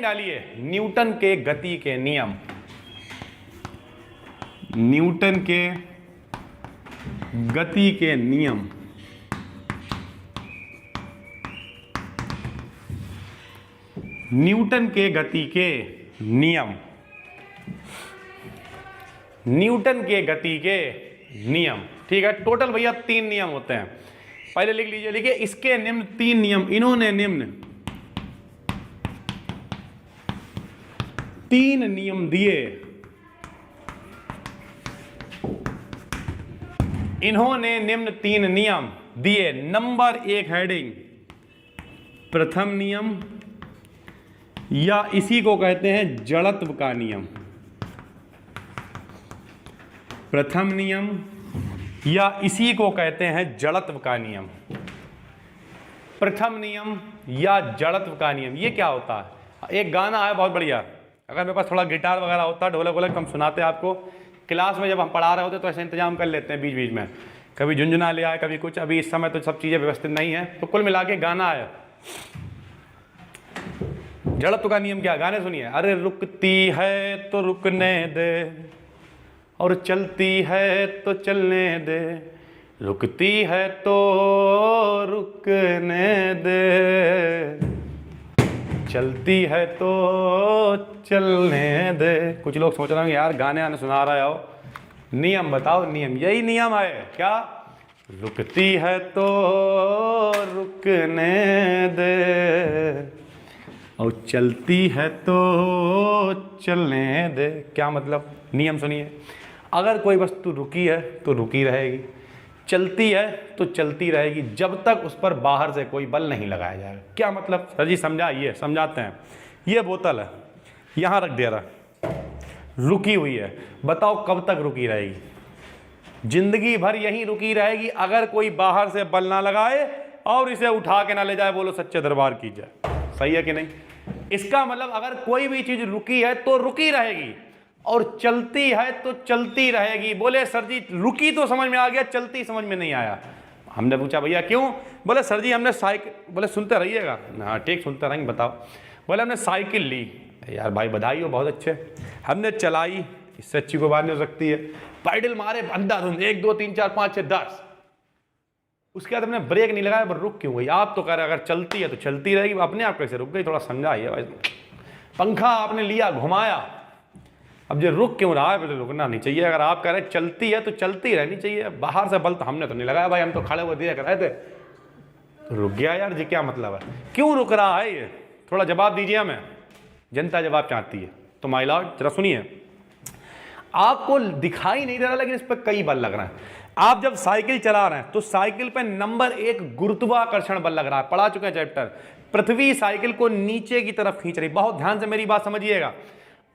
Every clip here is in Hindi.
डालिए न्यूटन के गति के नियम। न्यूटन के गति के नियम। न्यूटन के गति के नियम। न्यूटन के गति के नियम। ठीक है, टोटल भैया 3 नियम होते हैं। पहले लिख लीजिए, लिखिए इसके निम्न 3 नियम। इन्होंने निम्न 3 नियम दिए। इन्होंने निम्न 3 नियम दिए। नंबर 1 हेडिंग प्रथम नियम, या इसी को कहते हैं जड़त्व का नियम। प्रथम नियम, या इसी को कहते हैं जड़त्व का नियम। प्रथम नियम या जड़त्व का नियम, ये क्या होता है? एक गाना है बहुत बढ़िया, अगर मेरे पास थोड़ा गिटार वगैरह होता, ढोलक वोलक, हम सुनाते आपको। क्लास में जब हम पढ़ा रहे होते तो ऐसे इंतजाम कर लेते हैं बीच बीच में, कभी झुंझुना ले आए, कभी कुछ। अभी इस समय तो सब चीज़ें व्यवस्थित नहीं है, तो कुल मिला के गाना है। जड़त्व का नियम क्या? गाने सुनिए। अरे रुकती है तो रुकने दे, और चलती है तो चलने दे, रुकती है तो रुकने दे, चलती है तो चलने दे। कुछ लोग सोच रहे हैं यार गाने आने सुना रहा हो। नियम बताओ, नियम यही नियम है क्या? रुकती है तो रुकने दे, और चलती है तो चलने दे। क्या मतलब? नियम सुनिए। अगर कोई वस्तु रुकी है तो रुकी रहेगी, चलती है तो चलती रहेगी, जब तक उस पर बाहर से कोई बल नहीं लगाया जाएगा। क्या मतलब सर जी? समझाइए, समझाते हैं। ये बोतल है, यहाँ रख दे रहा, रुकी हुई है, बताओ कब तक रुकी रहेगी? जिंदगी भर यहीं रुकी रहेगी, अगर कोई बाहर से बल ना लगाए और इसे उठा के ना ले जाए। बोलो सच्चे दरबार की जय। सही है कि नहीं? इसका मतलब अगर कोई भी चीज रुकी है तो रुकी रहेगी, और चलती है तो चलती रहेगी। बोले सर जी रुकी तो समझ में आ गया, चलती समझ में नहीं आया। हमने पूछा भैया क्यों? बोले सर जी हमने साइकिल, बोले सुनते रहिएगा। हाँ ठीक, सुनते रहेंगे, बताओ। बोले हमने साइकिल ली। यार भाई बधाई हो, बहुत अच्छे। हमने चलाई, इससे अच्छी कोई बात नहीं हो सकती है। पैडल मारे अंधाधुंध, 1 2 3 4 5 6 10। उसके बाद हमने ब्रेक नहीं लगाया, पर रुक क्यों गई? आप तो कह रहे अगर चलती है तो चलती रहेगी, अपने आप कैसे रुक गई? थोड़ा समझाइए भाई। पंखा आपने लिया, घुमाया, अब जो रुक क्यों रहा है? तो रुकना नहीं चाहिए। अगर आप कह रहे चलती है तो चलती रहनी चाहिए, बाहर से बल तो हमने तो नहीं लगाया भाई, हम तो खड़े हुए दिया कर रहे थे, तो रुक गया यार जी। क्या मतलब है? क्यों रुक रहा है ये? थोड़ा जवाब दीजिए हमें, जनता जवाब चाहती है। तो माय लॉर्ड जरा सुनिए, आपको दिखाई नहीं दे रहा लेकिन इस पर कई बल लग रहे हैं। आप जब साइकिल चला रहे हैं तो साइकिल पे नंबर 1 गुरुत्वाकर्षण बल लग रहा है, पढ़ा चुके हैं चैप्टर। पृथ्वी साइकिल को नीचे की तरफ खींच रही। बहुत ध्यान से मेरी बात समझिएगा।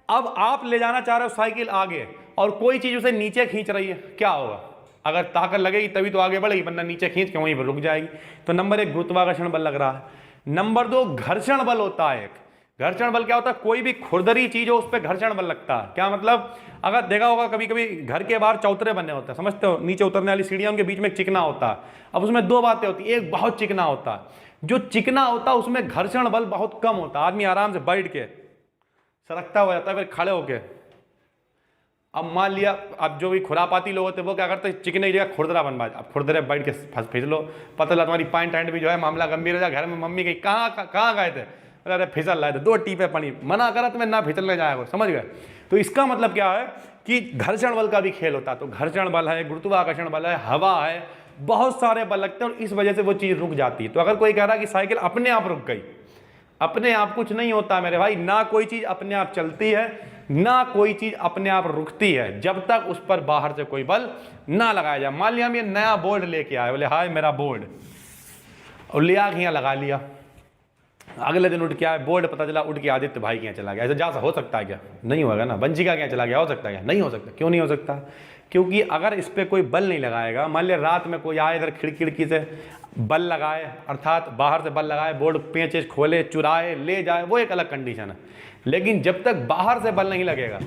अब आप ले जाना चाह रहे हो साइकिल आगे, और कोई चीज उसे नीचे खींच रही है, क्या होगा? अगर ताकत लगेगी तभी तो आगे बढ़ेगी, वरना नीचे खींच के वहीं पर रुक जाएगी। तो नंबर 1 गुरुत्वाकर्षण बल लग रहा है। नंबर 2 घर्षण बल होता है। एक घर्षण बल क्या होता है? कोई भी खुरदरी चीज हो उस पर घर्षण बल लगता है। क्या मतलब? अगर देखा होगा कभी कभी घर के बाहर चौतरे बने होते हैं, समझते हो? नीचे उतरने वाली सीढ़ियां, उनके बीच में एक चिकना होता है। अब उसमें 2 बातें होती है। एक बहुत चिकना होता है, जो चिकना होता है उसमें घर्षण बल बहुत कम होता है, आदमी आराम से बैठ के सरकता हो जाता है, फिर खड़े होके। अब मान लिया, अब जो भी खुरापाती लोग होते हैं वो क्या करते हैं? चिकने की जगह खुरदरा बनवा। अब खुरदरे बैठ के फिस लो, पता लगा तुम्हारी पैंट एंड भी जो है मामला गंभीर हो जाए। घर में मम्मी कही कहाँ गए थे? अरे फिसल रहे थे, 2 टीपे पड़ी, मना करा तुम्हें ना फिसलने जाएगा, समझ गए? तो इसका मतलब क्या है कि घर्षण बल का भी खेल होता है। तो घर्षण बल है, गुरुत्वाकर्षण बल है, हवा है, बहुत सारे बल लगते हैं, और इस वजह से वो चीज रुक जाती है। तो अगर कोई कह रहा है कि साइकिल अपने आप रुक गई, अपने आप कुछ नहीं होता मेरे भाई। ना कोई चीज अपने आप चलती है, ना कोई चीज अपने आप रुकती है, जब तक उस पर बाहर से कोई बल ना लगाया जाए। मान लिया हम ये नया बोर्ड लेके आए, बोले हाय मेरा बोर्ड, और ले आके यहाँ लगा लिया। अगले दिन उठ के आए, बोर्ड पता चला उठ के आदित्य भाई के यहाँ चला गया। ऐसा जा हो सकता है क्या? नहीं होगा ना। वंशिका के यहाँ चला गया, हो सकता है क्या? नहीं हो सकता। क्यों नहीं हो सकता? क्योंकि अगर इस पर कोई बल नहीं लगाएगा, मान लिया रात में कोई आए इधर खिड़की से बल लगाए, अर्थात बाहर से बल लगाए, बोर्ड पेंचेस खोले, चुराए, ले जाए, वो एक अलग कंडीशन है। लेकिन जब तक बाहर से बल नहीं लगेगा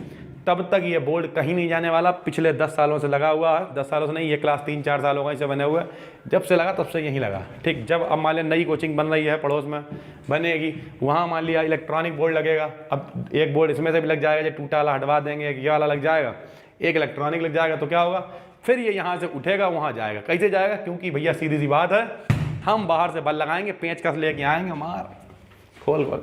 तब तक ये बोर्ड कहीं नहीं जाने वाला। पिछले 10 सालों से लगा हुआ है, 10 सालों से नहीं, ये क्लास 3-4 साल हो गए इसे बने हुए, जब से लगा तब से यहीं लगा। ठीक, जब अब मान लिया नई कोचिंग बन रही है पड़ोस में बनेगी, वहाँ मान लिया इलेक्ट्रॉनिक बोर्ड लगेगा। अब एक बोर्ड इसमें से भी लग जाएगा, जो टूटा वाला हटवा देंगे, एक ये वाला लग जाएगा, एक इलेक्ट्रॉनिक लग जाएगा, तो क्या होगा, फिर ये यहाँ से उठेगा वहाँ जाएगा। कैसे जाएगा, क्योंकि भैया सीधी सी बात है, हम बाहर से बल लगाएंगे, पेंचकस लेके आएंगे, मार खोल खोल,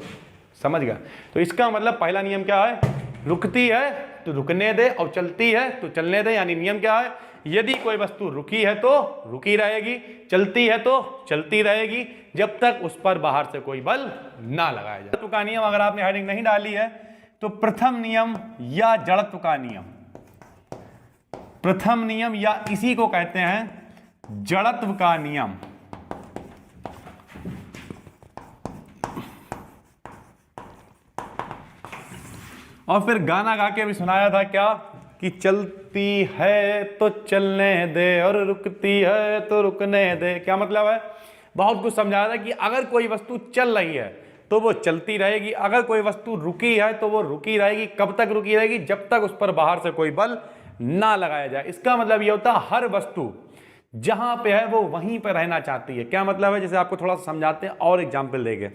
समझ गया। तो इसका मतलब पहला नियम क्या है, रुकती है तो रुकने दे और चलती है तो चलने दे। यानी नियम क्या है, यदि कोई वस्तु रुकी है तो रुकी रहेगी, चलती है तो चलती रहेगी, जब तक उस पर बाहर से कोई बल ना लगाया जाए। जड़त्व का नियम अगर आपने हेडिंग नहीं डाली है तो प्रथम नियम या जड़त्व का नियम, प्रथम नियम या इसी को कहते हैं जड़त्व का नियम। और फिर गाना गा के भी सुनाया था क्या, कि चलती है तो चलने दे और रुकती है तो रुकने दे। क्या मतलब है, बहुत कुछ समझाया था कि अगर कोई वस्तु चल रही है तो वो चलती रहेगी, अगर कोई वस्तु रुकी है तो वो रुकी रहेगी। कब तक रुकी रहेगी, जब तक उस पर बाहर से कोई बल ना लगाया जाए। इसका मतलब ये होता है हर वस्तु जहां पे है वो वहीं पर रहना चाहती है। क्या मतलब है, जैसे आपको थोड़ा सा समझाते हैं और एग्जाम्पल देके।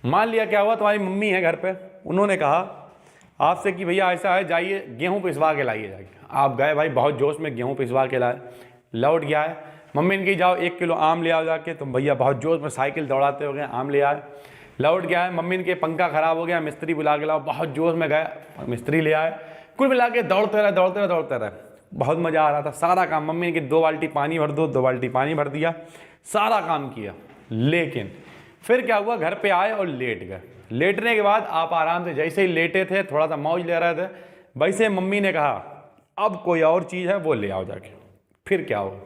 मान लिया क्या हुआ, तुम्हारी मम्मी है घर पे, उन्होंने कहा आपसे कि भैया ऐसा है, जाइए गेहूं पिसवा के लाइए जाके। आप गए भाई, बहुत जोश में गेहूं पिसवा के लाए, लौट गया है, मम्मी ने कही जाओ 1 किलो आम ले आओ जाके। तुम भैया बहुत जोश में साइकिल दौड़ाते हो गए, आम ले आए, लौट गया है। मम्मी ने कहा पंखा खराब हो गया, मिस्त्री बुला के लाओ, बहुत जोश में गए, मिस्त्री ले आए। कुल मिला के दौड़ते रहे दौड़ते रहे दौड़ते रहे, बहुत मजा आ रहा था। सारा काम मम्मी ने कि 2 बाल्टी पानी भर दो, 2 बाल्टी पानी भर दिया, सारा काम किया। लेकिन फिर क्या हुआ, घर पे आए और लेट गए। लेटने के बाद आप आराम से जैसे ही लेटे थे, थोड़ा सा मौज ले रहे थे, वैसे मम्मी ने कहा अब कोई और चीज़ है वो ले आओ जाके। फिर क्या होगा,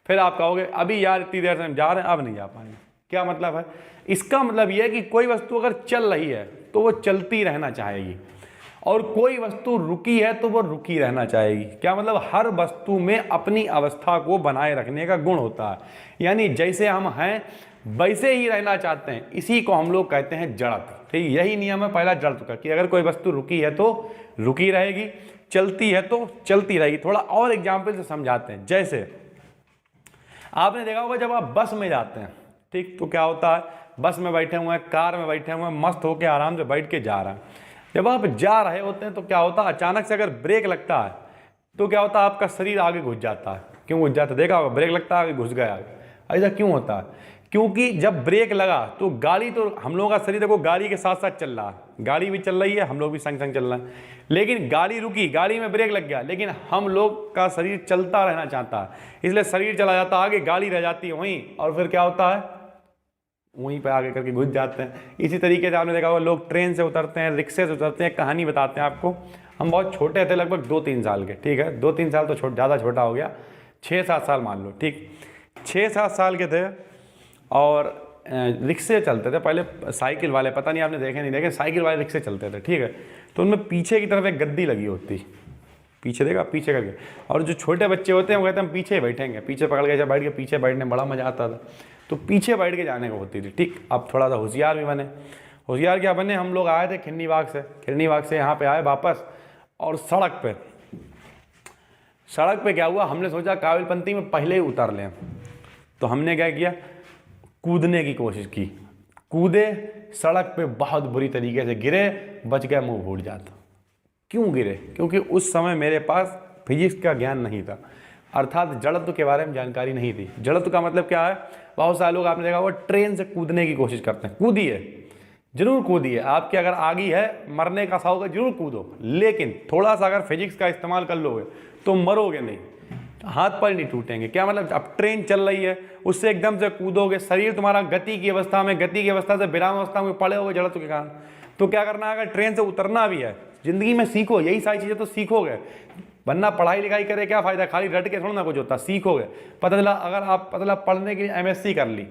फिर आप कहोगे अभी यार इतनी देर से हम जा रहे हैं, अब नहीं जा पाएंगे। क्या मतलब है, इसका मतलब यह है कि कोई वस्तु अगर चल रही है तो वो चलती रहना चाहेगी, और कोई वस्तु रुकी है तो वो रुकी रहना चाहेगी। क्या मतलब, हर वस्तु में अपनी अवस्था को बनाए रखने का गुण होता है। यानी जैसे हम हैं वैसे ही रहना चाहते हैं, इसी को हम लोग कहते हैं जड़त्व। ठीक, यही नियम है पहला जड़त्व का, कि अगर कोई वस्तु रुकी है तो रुकी रहेगी, चलती है तो चलती रहेगी। थोड़ा और एग्जाम्पल से समझाते हैं। जैसे आपने देखा होगा जब आप बस में जाते हैं, ठीक, तो क्या होता है, बस में बैठे हुए हैं, कार में बैठे हुए हैं, मस्त होकर आराम से बैठ के जा रहे हैं। जब आप जा रहे होते हैं तो क्या होता है, अचानक से अगर ब्रेक लगता है तो क्या होता है, आपका शरीर आगे घुस जाता है। क्यों घुस जाता है, देखा होगा, ब्रेक लगता है आगे घुस गया आगे। ऐसा क्यों होता है, क्योंकि जब ब्रेक लगा तो गाड़ी, तो हम लोगों का शरीर देखो गाड़ी के साथ साथ चल रहा है, गाड़ी भी चल रही है, हम लोग भी संग संग चल रहे हैं। लेकिन गाड़ी रुकी, गाड़ी में ब्रेक लग गया, लेकिन हम लोग का शरीर चलता रहना चाहता है, इसलिए शरीर चला जाता है आगे, गाड़ी रह जाती है वहीं, और फिर क्या होता है, वहीं पे आगे करके घुस जाते हैं। इसी तरीके से आपने देखा होगा लोग ट्रेन से उतरते हैं, रिक्शे से उतरते हैं। कहानी बताते हैं आपको, हम बहुत छोटे थे, लगभग 2-3 साल के, ठीक है, 2-3 साल तो ज़्यादा छोटा हो गया, 6-7 साल मान लो, ठीक, 6-7 साल के थे, और रिक्शे चलते थे पहले, साइकिल वाले, पता नहीं आपने देखे नहीं देखे, साइकिल वाले रिक्शे चलते थे, ठीक है। तो उनमें पीछे की तरफ एक गद्दी लगी होती, पीछे देखा, पीछे करके, और जो छोटे बच्चे होते हैं वो कहते हैं हम पीछे ही बैठेंगे, पीछे पकड़ के बैठ के पीछे बैठने में बड़ा मजा आता था, तो पीछे बैठ के जाने को होती थी, ठीक। अब थोड़ा सा होशियार भी बने, होशियार क्या बने, हम लोग आए थे खिरनी बाग से यहाँ पे आए वापस, और सड़क पे क्या हुआ, हमने सोचा काबिलपंती में पहले ही उतर लें, तो हमने क्या किया, कूदने की कोशिश की, कूदे, सड़क पे बहुत बुरी तरीके से गिरे, बच गया, मुंह फूट जाता। क्यों गिरे, क्योंकि उस समय मेरे पास फिजिक्स का ज्ञान नहीं था, अर्थात जड़त्व के बारे में जानकारी नहीं थी। जड़त्व का मतलब क्या है, बहुत सारे लोग आपने देखा होगा ट्रेन से कूदने की कोशिश करते हैं, कूदिए, जरूर कूदिए, आपके अगर आगी है, मरने का शौक है, जरूर कूदो, लेकिन थोड़ा सा अगर फिजिक्स का इस्तेमाल कर लोगे तो मरोगे नहीं, हाथ पर नहीं टूटेंगे। क्या मतलब, अब ट्रेन चल रही है, उससे एकदम से कूदोगे, शरीर तुम्हारा गति की अवस्था से विराम अवस्था में पड़े होगे जड़त्व के कारण, तो क्या करना है, अगर ट्रेन से उतरना भी है, जिंदगी में सीखो, यही सारी चीज़ें तो सीखोगे, वरना पढ़ाई लिखाई करे क्या फायदा, खाली रट के थोड़ा ना कुछ होता, सीखोगे। पता चला अगर आप पढ़ने के लिए MSc कर ली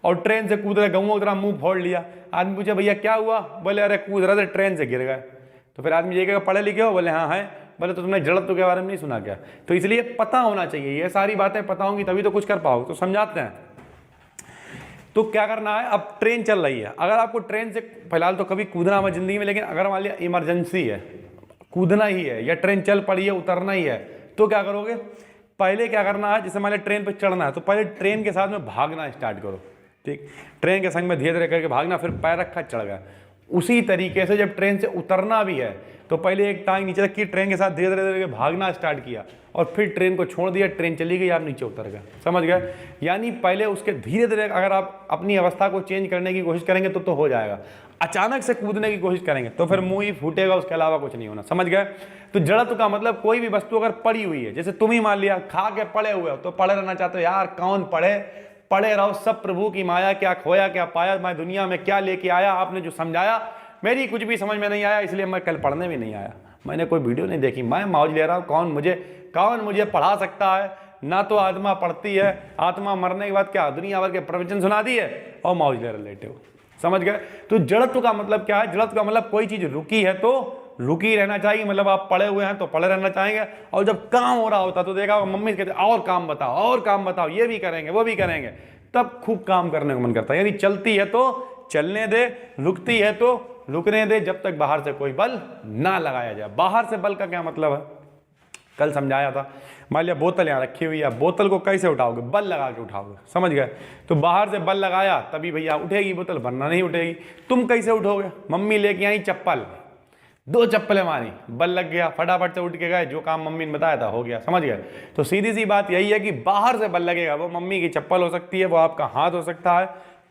और ट्रेन से कूद रहे, गऊँ की तरह मुँह फोड़ लिया, आदमी पूछे भैया क्या हुआ, बोले अरे कूद रहे थे, ट्रेन से गिर गए, तो फिर आदमी ये कहेगा पढ़े लिखे हो, बोले हाँ है, बोले तो तुमने जड़त्व के बारे में नहीं सुना क्या। तो इसलिए पता होना चाहिए, ये सारी बातें पता होंगी तभी तो कुछ कर पाओगे। तो समझाते हैं, तो क्या करना है, अब ट्रेन चल रही है, अगर आपको ट्रेन से फिलहाल तो कभी कूदना हुआ जिंदगी में, लेकिन अगर मान लिया इमरजेंसी है, कूदना ही है, या ट्रेन चल पड़ी है उतरना ही है, तो क्या करोगे, पहले क्या करना है, जैसे मान लो ट्रेन पर चढ़ना है तो पहले ट्रेन के साथ में भागना स्टार्ट करो, ठीक, ट्रेन के संग में धीरे धीरे करके भागना, फिर पैर रखा चढ़ गया। उसी तरीके से जब ट्रेन से उतरना भी है तो पहले एक टांग नीचे रखी, ट्रेन के साथ धीरे धीरे धीरे भागना स्टार्ट किया और फिर ट्रेन को छोड़ दिया, ट्रेन चली गई, आप नीचे उतर गए, समझ गए। यानी पहले उसके धीरे धीरे अगर आप अपनी अवस्था को चेंज करने की कोशिश करेंगे तो हो जाएगा। अचानक से कूदने की कोशिश करेंगे तो फिर मुंह ही फूटेगा, उसके अलावा कुछ नहीं होना, समझ गए। तो जड़त्व का मतलब कोई भी वस्तु अगर पड़ी हुई है, जैसे तुम ही मान लिया खा के पड़े हुए हो तो पड़े रहना चाहते हो, यार कौन पड़े, पड़े रहो, सब प्रभु की माया, क्या खोया क्या पाया, मैं दुनिया में क्या लेके आया, आपने जो समझाया मेरी कुछ भी समझ में नहीं आया, इसलिए मैं कल पढ़ने भी नहीं आया, मैंने कोई वीडियो नहीं देखी, मैं मौज ले रहा हूँ, कौन मुझे पढ़ा सकता है। ना तो आत्मा पढ़ती है, आत्मा मरने के बाद क्या दुनिया भर के प्रवचन सुना दी है और मौज ले लेटे हो, समझ गए। तो जड़त्व का मतलब क्या है, जड़त्व का मतलब कोई चीज रुकी है तो रुकी रहना चाहिए, मतलब आप पड़े हुए हैं तो पड़े रहना चाहेंगे, और जब काम हो रहा होता तो देखा मम्मी कहते और काम बताओ, और काम बताओ, ये भी करेंगे वो भी करेंगे, तब खूब काम करने को मन करता है। यानी चलती है तो चलने दे, रुकती है तो रुकने दे, जब तक बाहर से कोई बल ना लगाया जाए। बाहर से बल का क्या मतलब है, कल समझाया था। मान लिया बोतल यहाँ रखी हुई है, बोतल को कैसे उठाओगे, बल लगा के उठाओगे, समझ गए। तो बाहर से बल लगाया तभी भैया उठेगी बोतल, वरना नहीं उठेगी। तुम कैसे उठोगे, मम्मी लेके आई चप्पल, 2 चप्पलें मारी, बल लग गया, फटाफट से उठ के गए, जो काम मम्मी ने बताया था हो गया, समझ गए। तो सीधी सी बात यही है कि बाहर से बल लगेगा, वो मम्मी की चप्पल हो सकती है, वो आपका हाथ हो सकता है,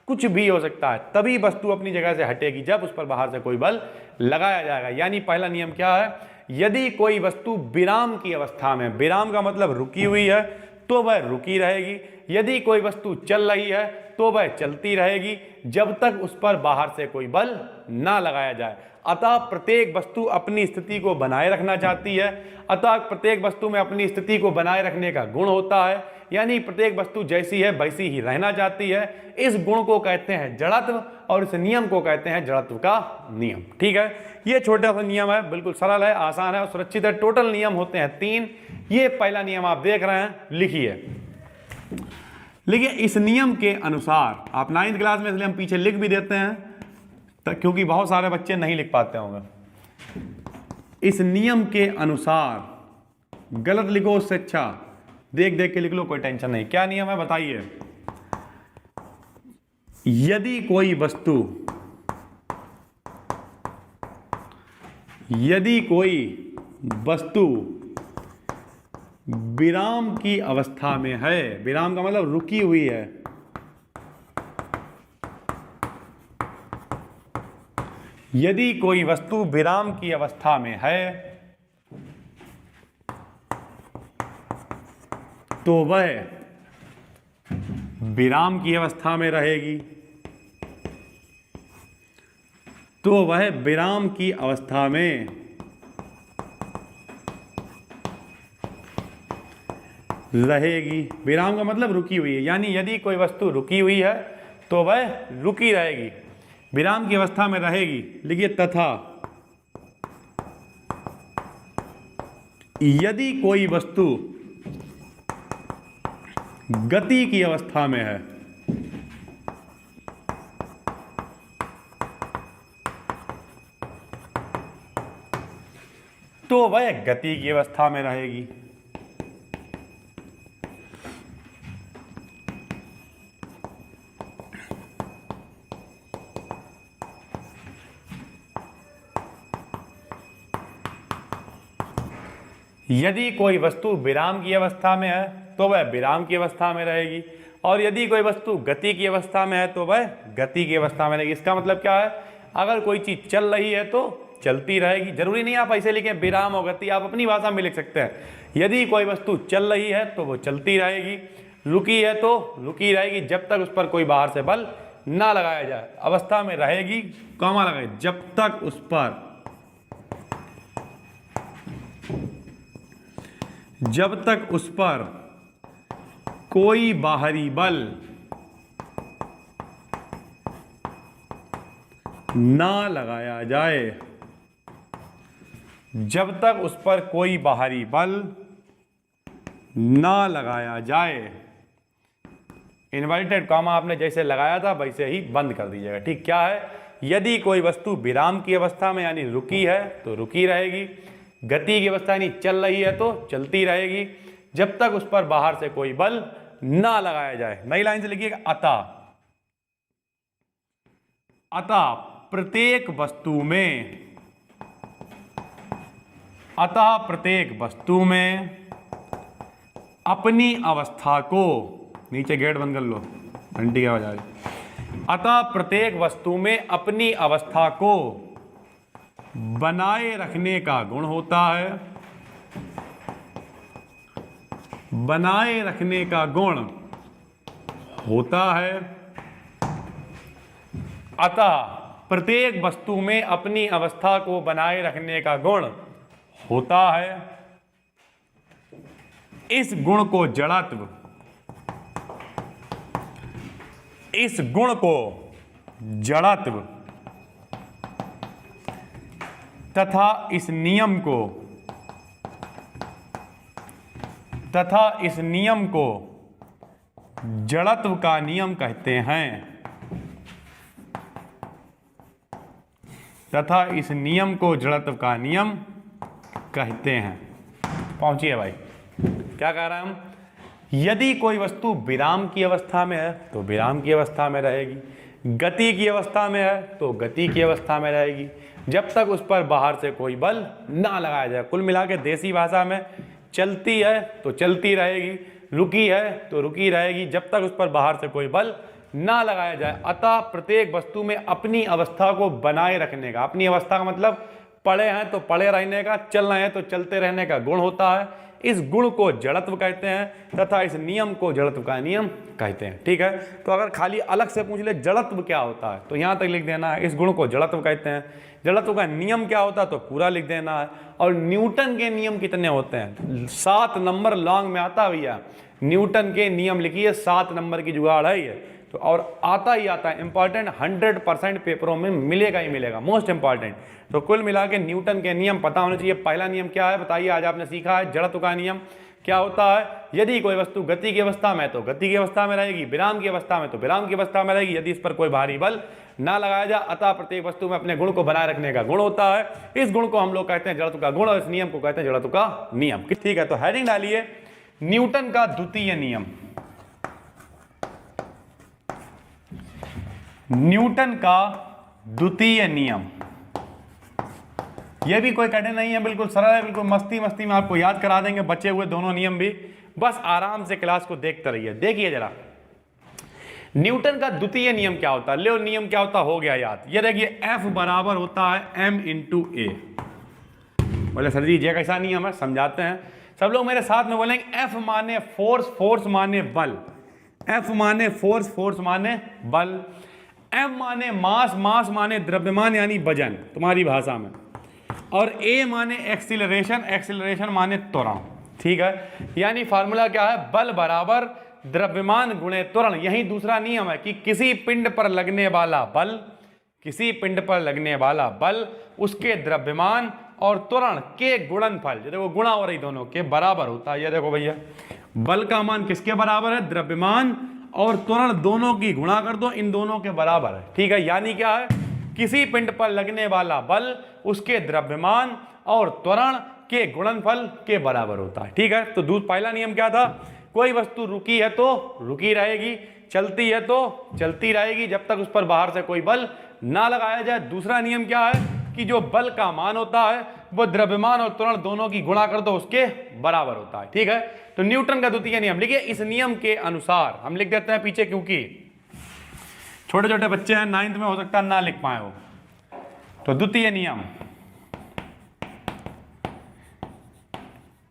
कुछ भी हो सकता है, तभी वस्तु अपनी जगह से हटेगी जब उस पर बाहर से कोई बल लगाया जाएगा। यानी पहला नियम क्या है, यदि कोई वस्तु विराम की अवस्था में, विराम का मतलब रुकी हुई है, तो वह रुकी रहेगी। यदि कोई वस्तु चल रही है तो वह चलती रहेगी जब तक उस पर बाहर से कोई बल ना लगाया जाए। अतः प्रत्येक वस्तु अपनी स्थिति को बनाए रखना चाहती है, अतः प्रत्येक वस्तु में अपनी स्थिति को बनाए रखने का गुण होता है, यानी प्रत्येक वस्तु जैसी है वैसी ही रहना चाहती है। इस गुण को कहते हैं जड़त्व और इस नियम को कहते हैं जड़त्व का नियम, ठीक है। ये छोटा सा नियम है, बिल्कुल सरल है, आसान है और सुरक्षित है। टोटल नियम होते हैं 3। ये पहला नियम आप देख रहे हैं, लिखिए। इस नियम के अनुसार, आप 9th क्लास में, इसलिए हम पीछे लिख भी देते हैं क्योंकि बहुत सारे बच्चे नहीं लिख पाते होंगे। इस नियम के अनुसार गलत लिखो उससे अच्छा देख देख के लिख लो, कोई टेंशन नहीं। क्या नियम है बताइए, यदि कोई वस्तु विराम की अवस्था में है, विराम का मतलब रुकी हुई है, यदि कोई वस्तु विराम की अवस्था में है तो वह विराम की अवस्था में रहेगी, तो वह विराम की अवस्था में रहेगी। विराम का मतलब रुकी हुई है, यानी यदि कोई वस्तु रुकी हुई है तो वह रुकी रहेगी, विराम की अवस्था में रहेगी। लिखिए, तथा यदि कोई वस्तु गति की अवस्था में है तो वह गति की अवस्था में रहेगी। यदि कोई वस्तु विराम की अवस्था में है तो वह विराम की अवस्था में रहेगी, और यदि कोई वस्तु गति की अवस्था में है तो वह गति की अवस्था में रहेगी। इसका मतलब क्या है, अगर कोई चीज चल रही है तो चलती रहेगी, जरूरी नहीं आप ऐसे लिखें विराम और गति, आप अपनी भाषा में लिख सकते हैं। यदि कोई वस्तु चल रही है तो वो चलती रहेगी, रुकी है तो रुकी रहेगी जब तक उस पर कोई बाहर से बल ना लगाया जाए, अवस्था में रहेगी, कॉमा लगाए, जब तक उस पर कोई बाहरी बल ना लगाया जाए, जब तक उस पर कोई बाहरी बल ना लगाया जाए। इन्वर्टेड कॉमा आपने जैसे लगाया था वैसे ही बंद कर दीजिएगा, ठीक। क्या है, यदि कोई वस्तु विराम की अवस्था में यानी रुकी है तो रुकी रहेगी, गति की अवस्था यानी चल रही है तो चलती रहेगी जब तक उस पर बाहर से कोई बल ना लगाया जाए। नई लाइन से लिखिएगा अतः प्रत्येक वस्तु में अपनी अवस्था को, नीचे गेट बंद कर लो घंटी की आवाज आ रही। अतः प्रत्येक वस्तु में अपनी अवस्था को बनाए रखने का गुण होता है, बनाए रखने का गुण होता है। अतः प्रत्येक वस्तु में अपनी अवस्था को बनाए रखने का गुण होता है। इस गुण को जड़त्व, इस गुण को जड़त्व तथा इस नियम को जड़त्व का नियम कहते हैं, तथा इस नियम को जड़त्व का नियम कहते हैं। पहुंचिए भाई, क्या कह रहे हैं हम? यदि कोई वस्तु विराम की अवस्था में है तो विराम की अवस्था में रहेगी, गति की अवस्था में है तो गति की अवस्था में रहेगी जब तक उस पर बाहर से कोई बल ना लगाया जाए। कुल मिला के देसी भाषा में चलती है तो चलती रहेगी, रुकी है तो रुकी रहेगी जब तक उस पर बाहर से कोई बल ना लगाया जाए। अतः प्रत्येक वस्तु में अपनी अवस्था को बनाए रखने का, अपनी अवस्था का मतलब पड़े हैं तो पड़े रहने का, चल रहे हैं तो चलते रहने का गुण होता है। इस गुण को जड़त्व कहते हैं तथा इस नियम को जड़त्व का नियम कहते हैं। ठीक है, तो अगर खाली अलग से पूछ ले जड़त्व क्या होता है तो यहां तक लिख देना है, इस गुण को जड़त्व कहते हैं। जड़त्व का नियम क्या होता है तो पूरा लिख देना है। और न्यूटन के नियम कितने होते हैं? 7 नंबर लॉन्ग में आता भैया, न्यूटन के नियम लिखिए, 7 नंबर की जुगाड़ है ये तो, और आता ही आता है, इंपॉर्टेंट 100% पेपरों में मिलेगा ही मिलेगा, मोस्ट इंपॉर्टेंट। तो कुल मिला के न्यूटन के नियम पता होने चाहिए। पहला नियम क्या है बताइए, आज आपने सीखा है जड़त्व का नियम क्या होता है। यदि कोई वस्तु गति की अवस्था में तो गति की अवस्था में रहेगी, विराम की अवस्था में तो विराम की अवस्था में रहेगी यदि इस पर कोई भारी बल ना लगाया जाए। अतः प्रत्येक वस्तु में अपने गुण को बनाए रखने का गुण होता है। इस गुण को हम लोग कहते हैं जड़त्व का गुण और इस नियम को कहते हैं जड़त्व का नियम। ठीक है, तो हेडिंग डालिए न्यूटन का द्वितीय नियम। न्यूटन का द्वितीय नियम, यह भी कोई कठिन नहीं है, बिल्कुल सरल है, बिल्कुल मस्ती मस्ती में आपको याद करा देंगे बचे हुए दोनों नियम भी। बस आराम से क्लास को देखते रहिए। देखिए जरा न्यूटन का द्वितीय नियम क्या होता है। ले नियम क्या होता हो गया याद। ये देखिए F बराबर होता है m × a। बोले सर जी ये कैसा नियम है, समझाते हैं। सब लोग मेरे साथ में बोलेंगे F माने फोर्स, फोर्स माने बल, F माने फोर्स, फोर्स माने बल, M माने मास, मास माने द्रव्यमान यानी वजन तुम्हारी भाषा में, और A माने एक्सीलरेशन, एक्सीलरेशन माने त्वरण। ठीक है, यानी फार्मूला क्या है, बल बराबर द्रव्यमान गुणे त्वरण। यही दूसरा नियम है कि किसी पिंड पर लगने वाला बल, किसी पिंड पर लगने वाला बल उसके द्रव्यमान और त्वरण के गुणनफल, ये देखो गुणा हो रही दोनों के बराबर होता है। ये देखो भैया बल का मान किसके बराबर है, द्रव्यमान और त्वरण दोनों की गुणा कर दो, इन दोनों के बराबर है। ठीक है, यानी क्या है, किसी पिंड पर लगने वाला बल उसके द्रव्यमान और त्वरण के गुणनफल के बराबर होता है। ठीक है, तो पहला नियम क्या था, कोई वस्तु रुकी है तो रुकी रहेगी, चलती है तो चलती रहेगी जब तक उस पर बाहर से कोई बल ना लगाया जाए। दूसरा नियम क्या है कि जो बल का मान होता है वो द्रव्यमान और त्वरण दोनों की गुणा कर दो उसके बराबर होता है। ठीक है, तो न्यूटन का द्वितीय नियम लिखिए। इस नियम के अनुसार हम लिख देते हैं पीछे, क्योंकि छोटे छोटे बच्चे हैं, 9th में हो सकता है ना लिख पाए हो। तो द्वितीय नियम,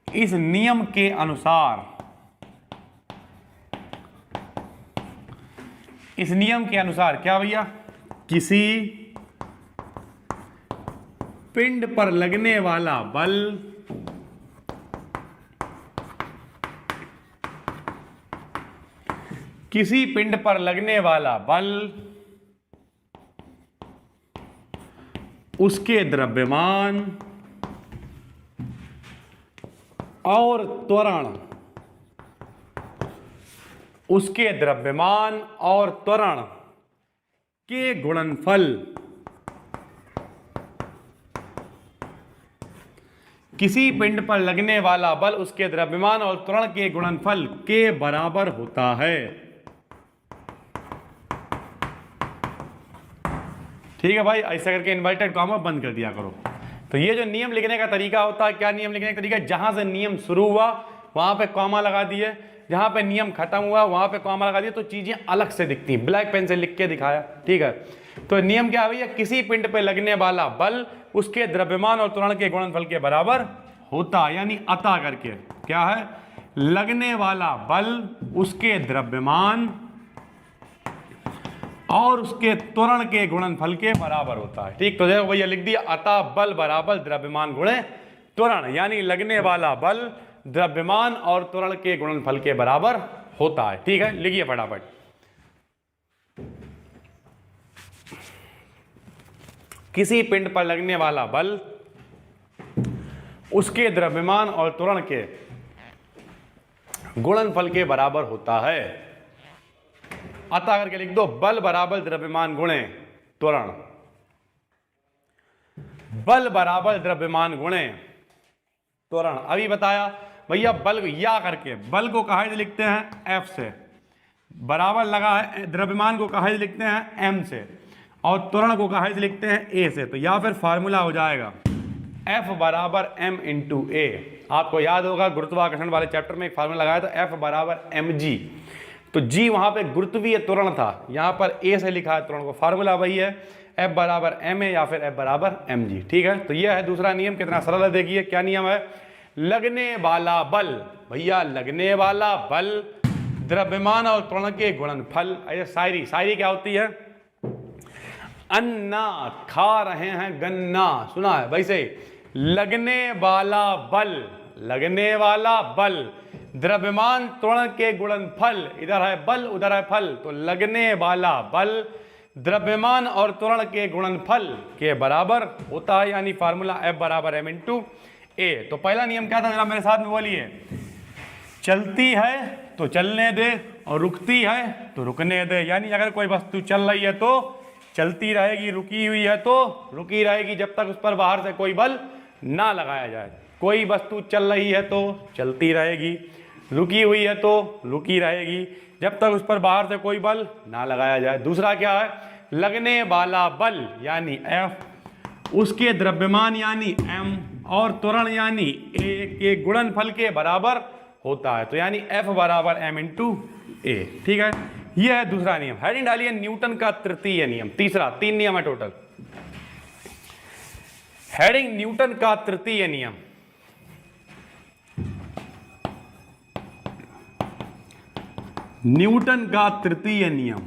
इस नियम के अनुसार, इस नियम के अनुसार क्या भैया, किसी पिंड पर लगने वाला बल किसी पिंड पर लगने वाला बल उसके द्रव्यमान और त्वरण, उसके द्रव्यमान और त्वरण के गुणनफल किसी पिंड पर लगने वाला बल उसके द्रव्यमान और त्वरण के गुणनफल के बराबर होता है। ठीक है भाई, ऐसा करके इन्वर्टेड कॉमा बंद कर दिया करो। तो ये जो नियम लिखने का तरीका होता है, क्या नियम लिखने का तरीका, जहां से नियम शुरू हुआ वहां पे कॉमा लगा दिए, जहां पे नियम खत्म हुआ वहां पे कॉमा लगा दिए, तो चीजें अलग से दिखती हैं। ब्लैक पेन से लिख के दिखाया। ठीक है, तो नियम क्या है भैया, किसी पिंड पे लगने वाला बल उसके द्रव्यमान और त्वरण के गुणनफल के बराबर होता है, यानी अतः करके क्या है, लगने वाला बल उसके द्रव्यमान और उसके त्वरण के गुणनफल के बराबर होता है। ठीक, तो देखो भैया लिख दिया, अतः बल बराबर द्रव्यमान गुणे त्वरण, यानी लगने वाला बल द्रव्यमान और त्वरण के गुणनफल के बराबर होता है। ठीक है, लिखिए फटाफट। किसी पिंड पर लगने वाला बल उसके द्रव्यमान और त्वरण के गुणनफल के बराबर होता है। अतः करके लिख दो, बल बराबर द्रव्यमान गुणे त्वरण, बल बराबर द्रव्यमान गुणे त्वरण। अभी बताया भैया, बल या करके बल को कहा से लिखते हैं F से, बराबर लगा है द्रव्यमान को कहा से लिखते हैं M से, और त्वरण को कहा से लिखते हैं A से। तो या फिर फार्मूला हो जाएगा F बराबर M इंटू A। आपको याद होगा गुरुत्वाकर्षण वाले चैप्टर में एक फार्मूला लगाया था, F बराबर mg। तो G वहां पे गुरुत्वीय त्वरण था, यहां पर A से लिखा है त्वरण को, फार्मूला वही है F बराबर ma या फिर F बराबर mg। ठीक है, तो यह है दूसरा नियम, कितना सरल है। देखिए क्या नियम है, लगने वाला बल, भैया लगने वाला बल द्रव्यमान और त्वरण के गुणनफल। ऐसे शायरी क्या होती है, अन्ना खा रहे हैं गन्ना, सुना है वैसे लगने वाला बल, लगने वाला बल द्रव्यमान त्वरण के गुणनफल, इधर है बल उधर है फल, तो लगने वाला बल द्रव्यमान और त्वरण के गुणनफल के बराबर होता है, यानी फार्मूला F बराबर m इंटू A। तो पहला नियम क्या था, जरा मेरे साथ में बोलिए, चलती है तो चलने दे और रुकती है तो रुकने दे। यानी अगर कोई वस्तु चल रही है तो चलती रहेगी, रुकी हुई है तो रुकी रहेगी, जब तक उस पर बाहर से कोई बल ना लगाया जाए। कोई वस्तु चल रही है तो चलती रहेगी, रुकी हुई है तो रुकी रहेगी, जब तक उस पर बाहर से कोई बल ना लगाया जाए। दूसरा क्या है, लगने वाला बल यानी F उसके द्रव्यमान यानी M और त्वरण यानी A के गुणनफल के बराबर होता है, तो यानी F बराबर m इंटू A। ठीक है, यह है दूसरा नियम। हेडिंग डालिए न्यूटन का तृतीय नियम। तीसरा, 3 नियम है टोटल। हेडिंग न्यूटन का तृतीय नियम। न्यूटन का तृतीय नियम,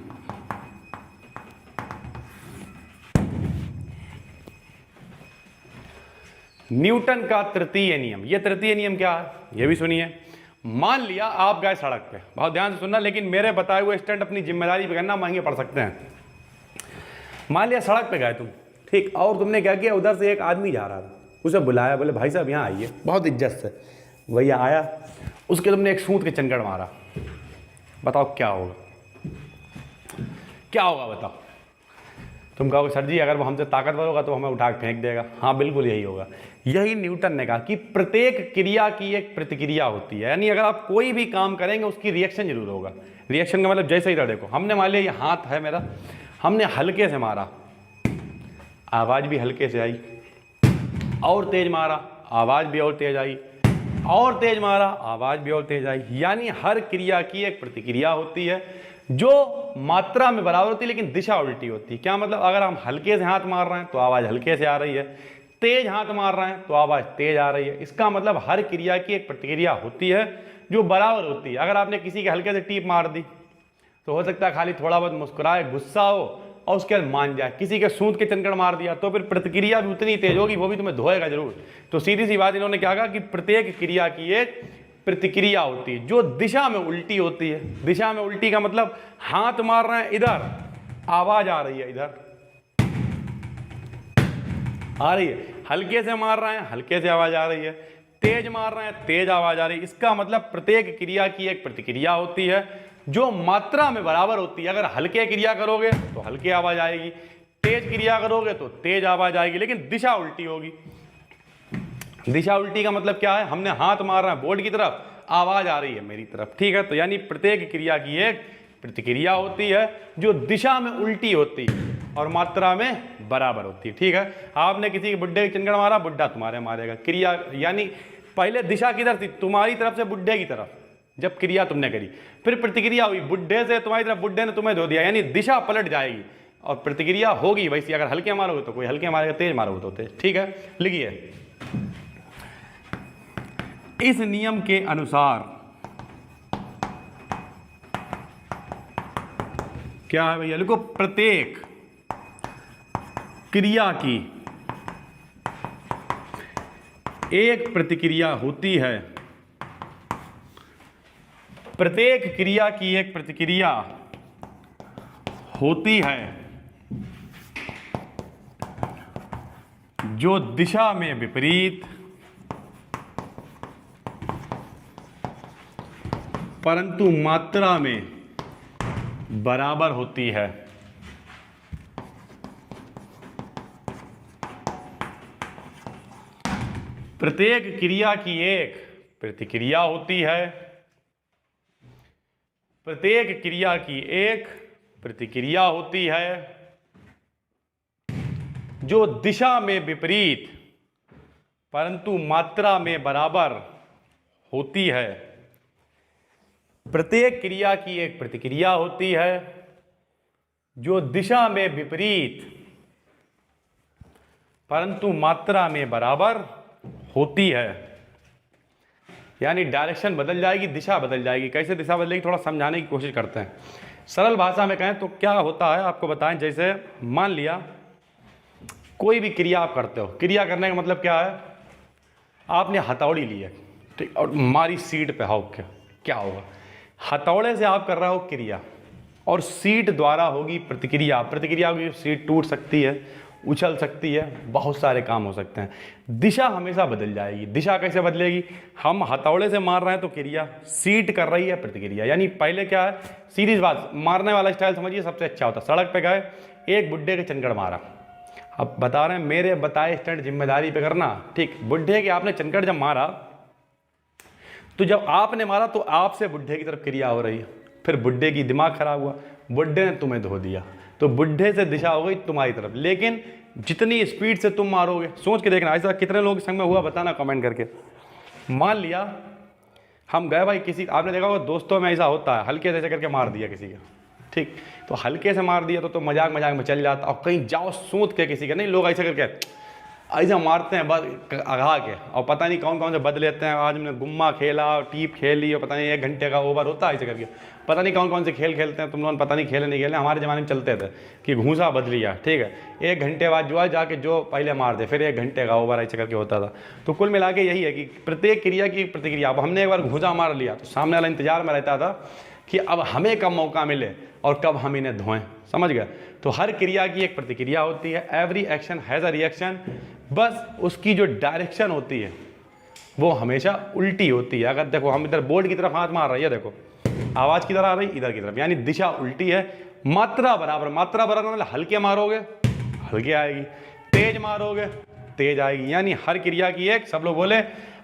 न्यूटन का तृतीय नियम। यह तृतीय नियम क्या है, यह भी सुनिए। मान लिया आप गए सड़क पे, बहुत ध्यान से सुनना, लेकिन मेरे बताए हुए स्टैंड अपनी जिम्मेदारी पे करना, महंगे पड़ सकते हैं। मान लिया सड़क पे गए तुम, ठीक, और तुमने क्या किया, उधर से एक आदमी जा रहा था, उसे बुलाया, बोले भाई साहब यहाँ आइए, बहुत इज्जत से। भैया आया, उसके तुमने एक सूंद के चंगड़ मारा। बताओ क्या होगा, क्या होगा बताओ। तुम कहोगे सर जी अगर वो हमसे ताकतवर होगा तो हमें उठा के फेंक देगा। हाँ बिल्कुल यही होगा। यही न्यूटन ने कहा कि प्रत्येक क्रिया की एक प्रतिक्रिया होती है, यानी अगर आप कोई भी काम करेंगे उसकी रिएक्शन जरूर होगा। रिएक्शन का मतलब जैसे ही देखो, हमने मान लिया ये हाथ है मेरा, हमने हल्के से मारा, आवाज भी हल्के से आई, और तेज मारा, आवाज भी और तेज आई, और तेज मारा, आवाज भी और तेज आई। यानी हर क्रिया की एक प्रतिक्रिया होती है जो मात्रा में बराबर होती है लेकिन दिशा उल्टी होती है। क्या मतलब, अगर हम हल्के से हाथ मार रहे हैं तो आवाज हल्के से आ रही है, तेज हाथ मार रहे हैं तो आवाज तेज आ रही है। इसका मतलब हर क्रिया की एक प्रतिक्रिया होती है जो बराबर होती है। अगर आपने किसी के हल्के से टीप मार दी तो हो सकता है खाली थोड़ा बहुत मुस्कुराए, गुस्सा हो और उसके बाद मान जाए। किसी के सूंद के चंगड़ मार दिया तो फिर प्रतिक्रिया भी उतनी तेज होगी, वो भी तुम्हें धोएगा जरूर। तो सीधी सी बात इन्होंने क्या कहा कि प्रत्येक क्रिया की एक प्रतिक्रिया होती है जो दिशा में उल्टी होती है। दिशा में उल्टी का मतलब हाथ मार रहे हैं इधर, आवाज आ रही है इधर आ रही है, हल्के से मार रहे हैं हल्के से आवाज आ रही है, तेज मार रहे हैं तेज आवाज आ रही है। इसका मतलब प्रत्येक क्रिया की एक प्रतिक्रिया होती है जो मात्रा में बराबर होती है। अगर हल्के क्रिया करोगे तो हल्के आवाज आएगी, तेज क्रिया करोगे तो तेज आवाज आएगी, लेकिन दिशा उल्टी होगी। दिशा उल्टी का मतलब क्या है, हमने हाथ मार रहा है बोर्ड की तरफ, आवाज आ रही है मेरी तरफ, ठीक है। तो यानी प्रत्येक क्रिया की एक प्रतिक्रिया होती है जो दिशा में उल्टी होती है और मात्रा में बराबर होती है, ठीक है। आपने किसी के बुड्ढे की चंगड़ मारा, बुड्ढा तुम्हारे मारेगा। क्रिया यानी पहले दिशा किधर थी, तुम्हारी तरफ से बुड्ढे की तरफ, जब क्रिया तुमने करी, फिर प्रतिक्रिया हुई बुड्ढे से तुम्हारी तरफ, बुड्ढे ने तुम्हें धो दिया, यानी दिशा पलट जाएगी और प्रतिक्रिया होगी वैसी। अगर हल्के मारोगे तो कोई हल्के मारेगा, तेज मारोगे तो तेज, ठीक है। लिखिए, इस नियम के अनुसार क्या है भैया, लिखो, प्रत्येक क्रिया की एक प्रतिक्रिया होती है, प्रत्येक क्रिया की एक प्रतिक्रिया होती है जो दिशा में विपरीत परंतु मात्रा में बराबर होती है। प्रत्येक क्रिया की एक प्रतिक्रिया होती है, प्रत्येक क्रिया की एक प्रतिक्रिया होती है जो दिशा में विपरीत परंतु मात्रा में बराबर होती है। प्रत्येक क्रिया की एक प्रतिक्रिया होती है जो दिशा में विपरीत परंतु मात्रा में बराबर होती है। यानी डायरेक्शन बदल जाएगी, दिशा बदल जाएगी। कैसे दिशा बदलेगी, थोड़ा समझाने की कोशिश करते हैं। सरल भाषा में कहें तो क्या होता है आपको बताएं। जैसे मान लिया कोई भी क्रिया आप करते हो, क्रिया करने का मतलब क्या है, आपने हथौड़ी ली है, ठीक, और मारी सीट पे हाउ, क्या होगा, हथौड़े से आप कर रहे हो क्रिया और सीट द्वारा होगी प्रतिक्रिया। प्रतिक्रिया होगी, सीट टूट सकती है, उछल सकती है, बहुत सारे काम हो सकते हैं। दिशा हमेशा बदल जाएगी। दिशा कैसे बदलेगी, हम हथौड़े से मार रहे हैं तो क्रिया, सीट कर रही है प्रतिक्रिया। यानी पहले क्या है, सीधी बात, मारने वाला स्टाइल समझिए सबसे अच्छा होता है। सड़क पे गए, एक बुड्ढे के चंगड़ मारा, अब बता रहे हैं मेरे बताए स्टैंड जिम्मेदारी पे करना, ठीक। बुड्ढे के आपने चंगड़ जब मारा तो जब आपने मारा तो आपसे बुड्ढे की तरफ क्रिया हो रही है, फिर बुड्ढे की दिमाग खराब हुआ, बुड्ढे ने तुम्हें धो दिया, तो बुड्ढे से दिशा हो गई तुम्हारी तरफ। लेकिन जितनी स्पीड से तुम मारोगे, सोच के देखना, ऐसा कितने लोगों के संग में हुआ बताना कमेंट करके। मान लिया हम गए भाई किसी, आपने देखा होगा दोस्तों में ऐसा होता है, हल्के से करके मार दिया किसी का, ठीक, तो हल्के से मार दिया तो मजाक मजाक में चल जाता। और कहीं जाओ सोच के किसी का, नहीं लोग ऐसे करके ऐसा मारते हैं बस आघा के, और पता नहीं कौन कौन से बद लेते हैं। आज हमने गुम्मा खेला, टीप खेली, और पता नहीं 1 घंटे का ओवर होता है ऐसे करके, पता नहीं कौन कौन से खेल खेलते हैं। तुम लोग पता नहीं खेले नहीं खेले, हमारे ज़माने में चलते थे कि घूसा बद लिया, ठीक है, 1 घंटे बाद जो है जाके जो पहले मार दे, फिर 1 घंटे का ओवर ऐसे करके होता था। तो कुल मिला के यही है कि प्रत्येक क्रिया की प्रतिक्रिया। अब हमने एक बार घूसा मार लिया तो सामने वाला इंतजार में रहता था कि अब हमें कब मौका मिले और कब हम इन्हें धोएं, समझ गए। तो हर क्रिया की एक प्रतिक्रिया होती है, every action has a reaction, बस उसकी जो डायरेक्शन होती है वो हमेशा उल्टी होती है। अगर देखो हम इधर बोर्ड की तरफ हाथ मार रहे हैं, देखो आवाज़ किधर आ रही, इधर की तरफ, यानी दिशा उल्टी है। मात्रा बराबर, मात्रा बराबर मतलब हल्के मारोगे हल्के आएगी, तेज मारोगे तेज आएगी। यानी हर क्रिया की एक, सब लोग बोले,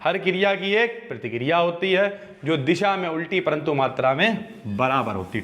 हर क्रिया की एक प्रतिक्रिया होती है जो दिशा में उल्टी परंतु मात्रा में बराबर होती है।